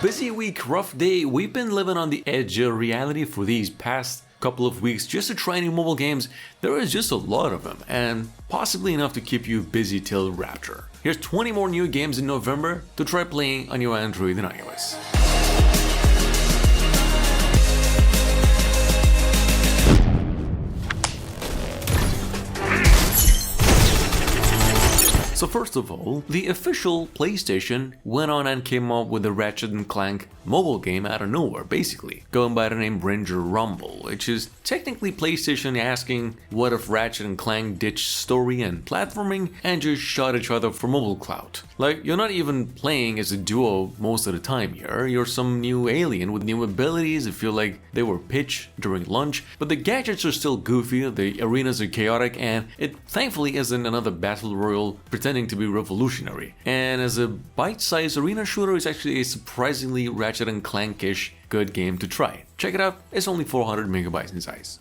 Busy week, rough day. We've been living on the edge of reality for these past couple of weeks just to try new mobile games. There is just a lot of them, and possibly enough to keep you busy till Rapture. Here's 20 more new games in November to try playing on your Android and iOS. So first of all, the official PlayStation went on and came up with the Ratchet & Clank mobile game out of nowhere, basically, going by the name Ranger Rumble, which is technically PlayStation asking what if Ratchet & Clank ditched story and platforming and just shot each other for mobile clout. Like, you're not even playing as a duo most of the time here, you're some new alien with new abilities. I feel like they were pitched during lunch, but the gadgets are still goofy, the arenas are chaotic, and it thankfully isn't another battle royale pretending to be revolutionary. And as a bite-sized arena shooter, it's actually a surprisingly Ratchet & Clank-ish good game to try. Check it out, it's only 400 megabytes in size.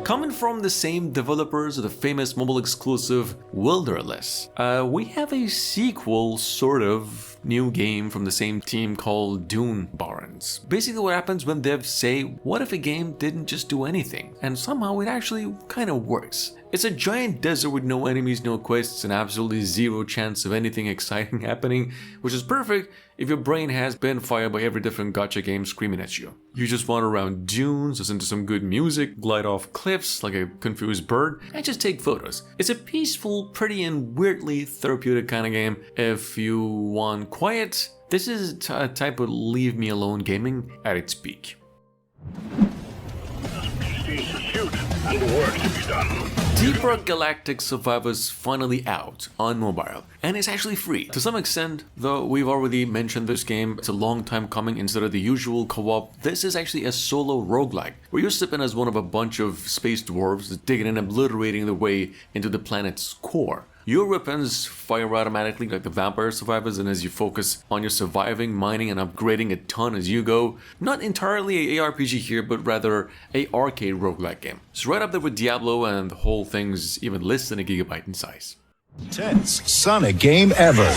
Coming from the same developers of the famous mobile exclusive Wilderness, we have a sequel sort of new game from the same team called Dune Barrens. Basically what happens when devs say, what if a game didn't just do anything? And somehow it actually kind of works. It's a giant desert with no enemies, no quests, and absolutely zero chance of anything exciting happening, which is perfect if your brain has been fired by every different gacha game screaming at you. You just wander around dunes, listen to some good music, glide off cliffs like a confused bird, and just take photos. It's a peaceful, pretty, and weirdly therapeutic kind of game. If you want quiet, this is a type of leave me alone gaming at its peak. And work to be done. Deep Rock Galactic Survivor's finally out on mobile, and it's actually free. To some extent, though we've already mentioned this game, it's a long time coming. Instead of the usual co-op, this is actually a solo roguelike, where you're stepping as one of a bunch of space dwarves digging and obliterating their way into the planet's core. Your weapons fire automatically like the vampire survivors, and as you focus on your surviving, mining, and upgrading a ton as you go. Not entirely a ARPG here, but rather a arcade roguelike game. It's right up there with Diablo, and the whole thing's even less than a gigabyte in size. 10th Sonic game ever.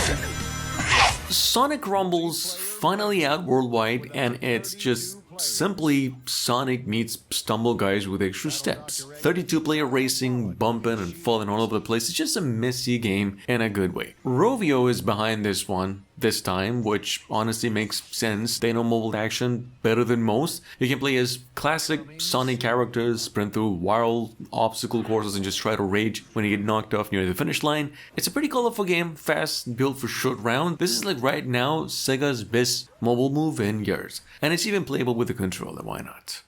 Sonic Rumble's finally out worldwide, and it's just simply Sonic meets Stumble Guys with extra steps. 32-player racing, bumping and falling all over the place. It's just a messy game in a good way. Rovio is behind this one this time, which honestly makes sense. They know mobile action better than most. You can play as classic Sonic characters, sprint through wild obstacle courses, and just try to rage when you get knocked off near the finish line. It's a pretty colorful game, fast, built for short round. This is like right now Sega's best mobile move in years. And it's even playable with the controller, why not?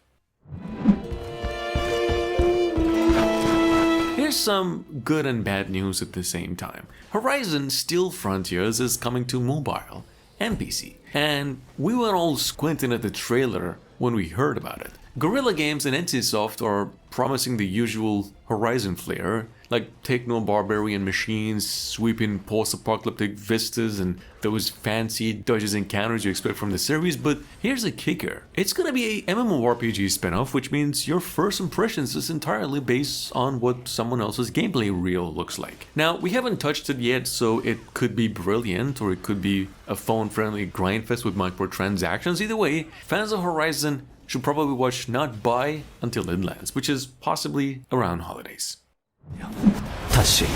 Here's some good and bad news at the same time. Horizon Steel Frontiers is coming to mobile and PC, and we were all squinting at the trailer when we heard about it. Guerrilla Games and NCSoft are promising the usual Horizon flair, like techno-barbarian machines, sweeping post-apocalyptic vistas, and those fancy dodges and counters you expect from the series, but here's a kicker. It's gonna be a MMORPG spin-off, which means your first impressions is entirely based on what someone else's gameplay reel looks like. Now, we haven't touched it yet, so it could be brilliant, or it could be a phone-friendly grindfest with microtransactions. Either way, fans of Horizon should probably watch Not Buy until it lands, which is possibly around holidays. 다시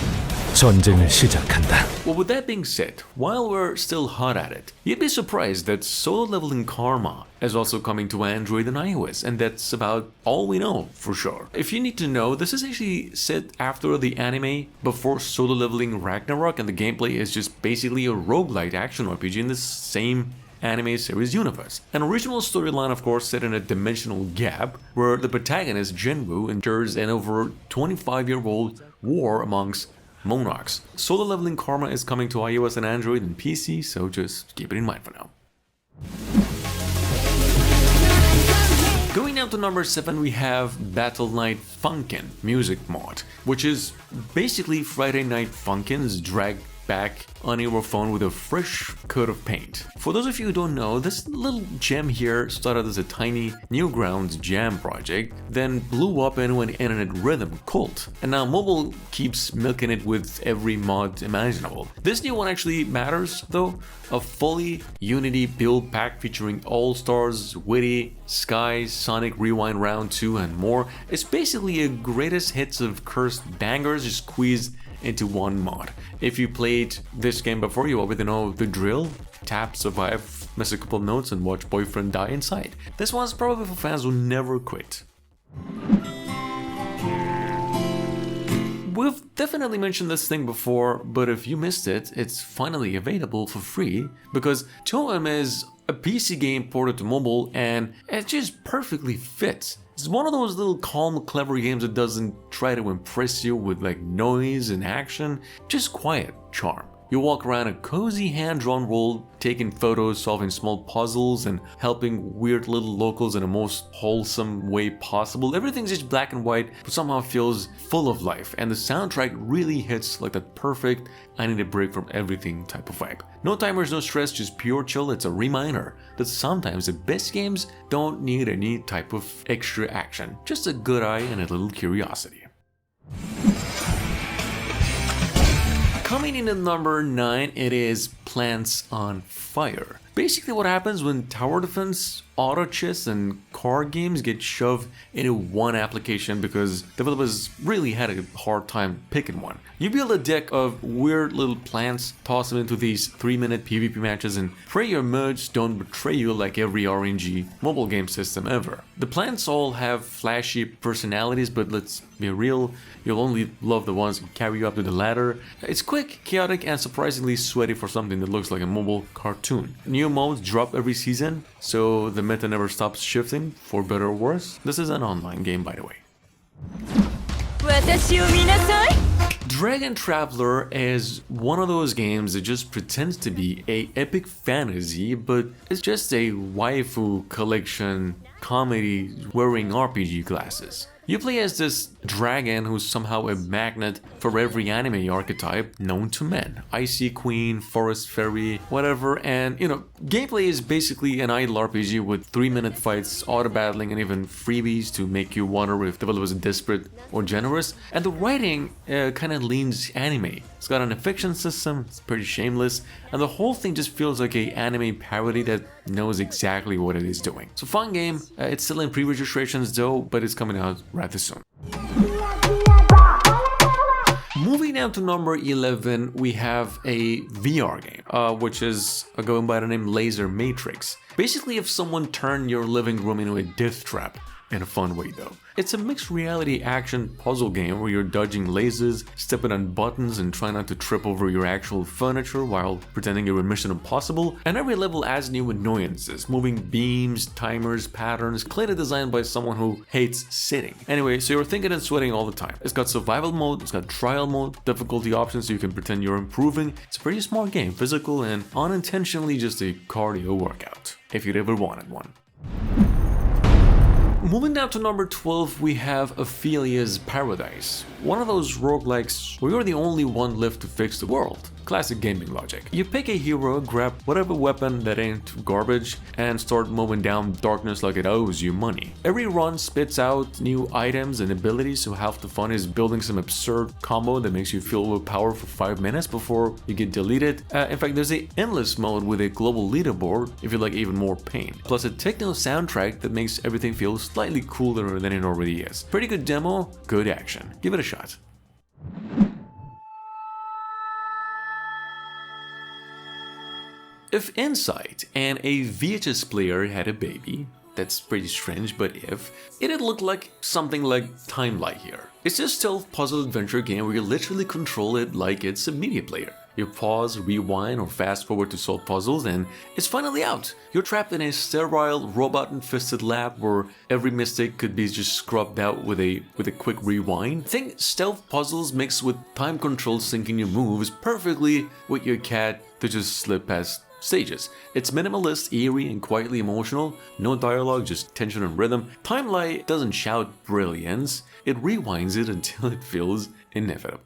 전쟁을 시작한다. Well, with that being said, while we're still hot at it, you'd be surprised that Solo Leveling Karma is also coming to Android and iOS, and that's about all we know for sure. If you need to know, this is actually set after the anime before Solo Leveling Ragnarok, and the gameplay is just basically a roguelite action RPG in the same anime series universe. An original storyline, of course, set in a dimensional gap where the protagonist Jinwoo endures an over 25-year-old war amongst monarchs. Solo Leveling Karma is coming to iOS and Android and PC, so just keep it in mind for now. Going down to number 7, we have Battle Night Funkin music mod, which is basically Friday Night Funkin's drag back on your phone with a fresh coat of paint. For those of you who don't know, this little gem here started as a tiny Newgrounds jam project, then blew up into an internet rhythm cult, and now mobile keeps milking it with every mod imaginable. This new one actually matters though, a fully Unity build pack featuring All-Stars, Witty, Skies, Sonic Rewind Round 2 and more. It's basically a greatest hits of cursed bangers just squeezed into one mod. If you played this game before, you already know the drill. Tap, survive, miss a couple notes and watch boyfriend die inside. This one's probably for fans who never quit. We've definitely mentioned this thing before, but if you missed it, it's finally available for free because Toem is a PC game ported to mobile and it just perfectly fits. It's one of those little calm, clever games that doesn't try to impress you with like noise and action, just quiet charm. You walk around a cozy hand-drawn world, taking photos, solving small puzzles, and helping weird little locals in the most wholesome way possible. Everything's just black and white, but somehow feels full of life, and the soundtrack really hits like that perfect, I need a break from everything type of vibe. No timers, no stress, just pure chill. It's a reminder that sometimes the best games don't need any type of extra action, just a good eye and a little curiosity. Coming in at number 9, it is Plants on Fire. Basically what happens when tower defense, auto chess and car games get shoved into one application because developers really had a hard time picking one. You build a deck of weird little plants, toss them into these 3-minute PvP matches and pray your merge don't betray you like every RNG mobile game system ever. The plants all have flashy personalities, but let's be real, you'll only love the ones who carry you up to the ladder. It's quick, chaotic and surprisingly sweaty for something that looks like a mobile cartoon. New modes drop every season, so the meta never stops shifting, for better or worse. This is an online game, by the way. Dragon Traveler is one of those games that just pretends to be a epic fantasy, but it's just a waifu collection comedy wearing RPG glasses. You play as this dragon who's somehow a magnet for every anime archetype known to men. Icy Queen, Forest Fairy, whatever, and gameplay is basically an idle RPG with 3-minute fights, auto battling, and even freebies to make you wonder if developers are desperate or generous. And the writing kind of leans anime. It's got an affection system, it's pretty shameless, and the whole thing just feels like an anime parody that knows exactly what it is doing. So fun game, it's still in pre-registrations though, but it's coming out rather soon. Moving down to number 11, we have a VR game, which is going by the name Laser Matrix. Basically, if someone turned your living room into a death trap, in a fun way though. It's a mixed reality action puzzle game where you're dodging lasers, stepping on buttons and trying not to trip over your actual furniture while pretending you're in Mission Impossible, and every level adds new annoyances, moving beams, timers, patterns, clearly designed by someone who hates sitting. Anyway, so you're thinking and sweating all the time. It's got survival mode, it's got trial mode, difficulty options so you can pretend you're improving. It's a pretty smart game, physical and unintentionally just a cardio workout, if you'd ever wanted one. Moving down to number 12, we have Ophelia's Paradise. One of those roguelikes where you're the only one left to fix the world. Classic gaming logic. You pick a hero, grab whatever weapon that ain't garbage, and start mowing down darkness like it owes you money. Every run spits out new items and abilities, so half the fun is building some absurd combo that makes you feel overpowered for 5 minutes before you get deleted. In fact, there's an endless mode with a global leaderboard if you like even more pain. Plus a techno soundtrack that makes everything feel slightly cooler than it already is. Pretty good demo, good action. Give it a shot. If Insight and a VHS player had a baby, that's pretty strange, but if, it'd look like something like Time Lie here. It's a stealth puzzle adventure game where you literally control it like it's a media player. You pause, rewind, or fast forward to solve puzzles, and it's finally out. You're trapped in a sterile, robot-infested lab where every mistake could be just scrubbed out with a quick rewind. Think stealth puzzles mixed with time control syncing your moves perfectly with your cat to just slip past stages. It's minimalist, eerie, and quietly emotional. No dialogue, just tension and rhythm. Time Lie doesn't shout brilliance, it rewinds it until it feels inevitable.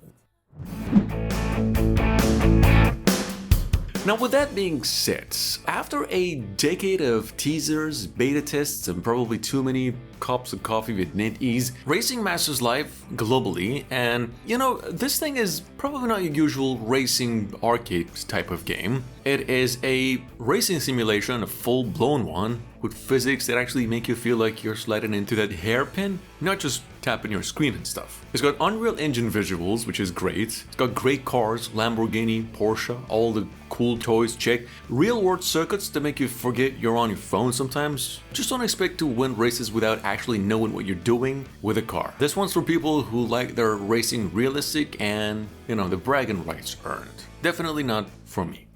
Now with that being said, after a decade of teasers, beta tests, and probably too many cups of coffee with NetEase, Racing Masters Live globally, and you know, this thing is probably not your usual racing arcade type of game. It is a racing simulation, a full-blown one, with physics that actually make you feel like you're sliding into that hairpin, not just tapping your screen and stuff. It's got Unreal Engine visuals, which is great. It's got great cars, Lamborghini, Porsche, all the cool toys, check. Real-world circuits that make you forget you're on your phone sometimes. Just don't expect to win races without actually knowing what you're doing with a car. This one's for people who like their racing realistic and, you know, the bragging rights earned. Definitely not for me.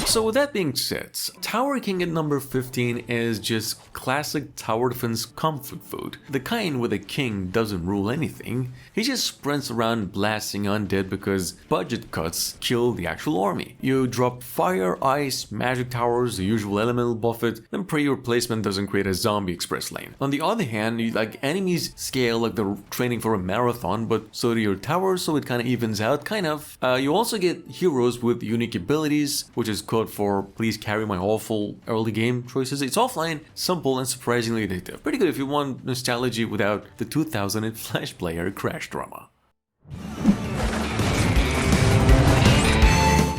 So with that being said, Tower King at number 15 is just classic tower defense comfort food. The kind where the king doesn't rule anything, he just sprints around blasting undead because budget cuts kill the actual army. You drop fire, ice, magic towers, the usual elemental buffet, then pray your placement doesn't create a zombie express lane. On the other hand, enemies scale like they're training for a marathon, but so do your towers, so it kind of evens out, kind of. You also get heroes with unique abilities, which is code for please carry my awful early game choices. It's offline, simple, and surprisingly addictive. Pretty good if you want nostalgia without the 2000 Flash player crash drama.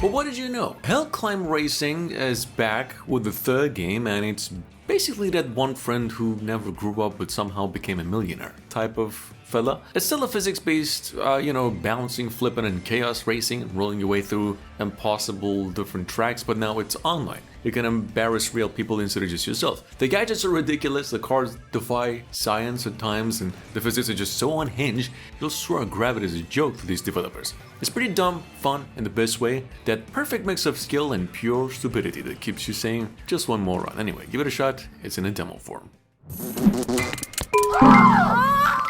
But what did you know? Hell Climb Racing is back with the third game, and it's basically that one friend who never grew up but somehow became a millionaire type of fella. It's still a physics-based, bouncing, flipping, and chaos racing and rolling your way through impossible different tracks, but now it's online. You can embarrass real people instead of just yourself. The gadgets are ridiculous, the cars defy science at times, and the physics are just so unhinged, you'll swear gravity is a joke to these developers. It's pretty dumb, fun, in the best way, that perfect mix of skill and pure stupidity that keeps you saying, just one more run. Anyway, give it a shot, it's in a demo form.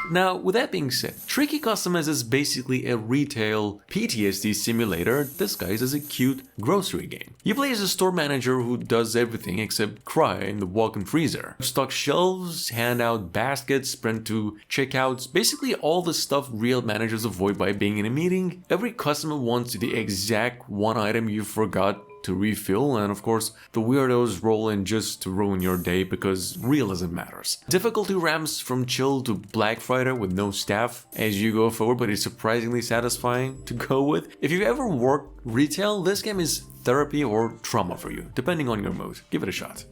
Now, with that being said, Tricky Customers is basically a retail PTSD simulator disguised as a cute grocery game. You play as a store manager who does everything except cry in the walk-in freezer. Stock shelves, hand out baskets, sprint to checkouts, basically all the stuff real managers avoid by being in a meeting. Every customer wants the exact one item you forgot to refill, and of course the weirdos roll in just to ruin your day because realism matters. Difficulty ramps from chill to Black Friday with no staff as you go forward, but it's surprisingly satisfying to go with. If you've ever worked retail, this game is therapy or trauma for you, depending on your mood. Give it a shot.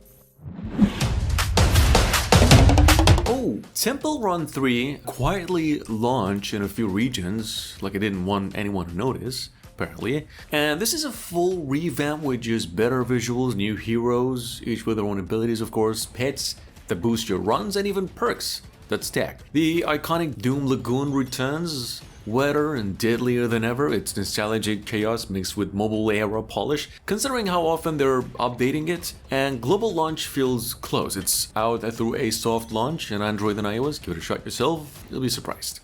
Oh, Temple Run 3 quietly launched in a few regions, like I didn't want anyone to notice, apparently. And this is a full revamp with just better visuals, new heroes, each with their own abilities of course, pets that boost your runs, and even perks that stack. The iconic Doom Lagoon returns, wetter and deadlier than ever. It's nostalgic chaos mixed with mobile era polish, considering how often they're updating it, and global launch feels close. It's out through a soft launch on Android and iOS. Give it a shot yourself, you'll be surprised.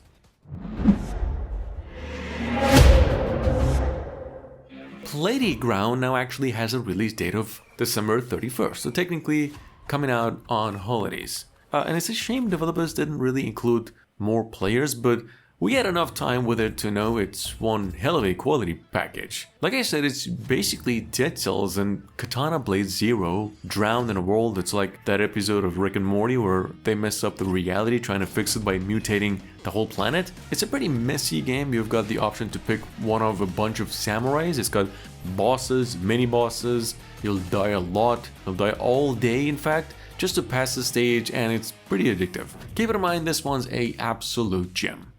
Playground now actually has a release date of December 31st, so technically coming out on holidays. And it's a shame developers didn't really include more players, but we had enough time with it to know it's one hell of a quality package. Like I said, it's basically Dead Cells and Katana Blade Zero drowned in a world that's like that episode of Rick and Morty where they mess up the reality trying to fix it by mutating the whole planet. It's a pretty messy game. You've got the option to pick one of a bunch of samurais. It's got bosses, mini-bosses. You'll die a lot. You'll die all day, in fact, just to pass the stage, and it's pretty addictive. Keep in mind, this one's a absolute gem.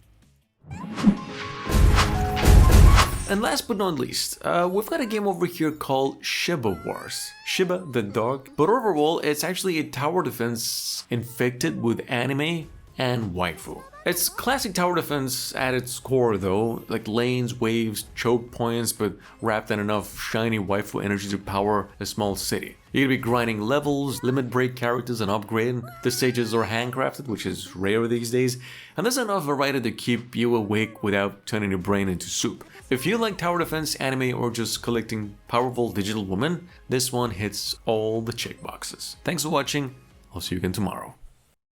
And last but not least, we've got a game over here called Shiba Wars. Shiba the dog. But overall, it's actually a tower defense infected with anime and waifu. It's classic tower defense at its core though, like lanes, waves, choke points, but wrapped in enough shiny waifu energy to power a small city. You're gonna be grinding levels, limit break characters, and upgrade. The stages are handcrafted, which is rare these days, and there's enough variety to keep you awake without turning your brain into soup. If you like tower defense, anime, or just collecting powerful digital women, this one hits all the checkboxes. Thanks for watching, I'll see you again tomorrow.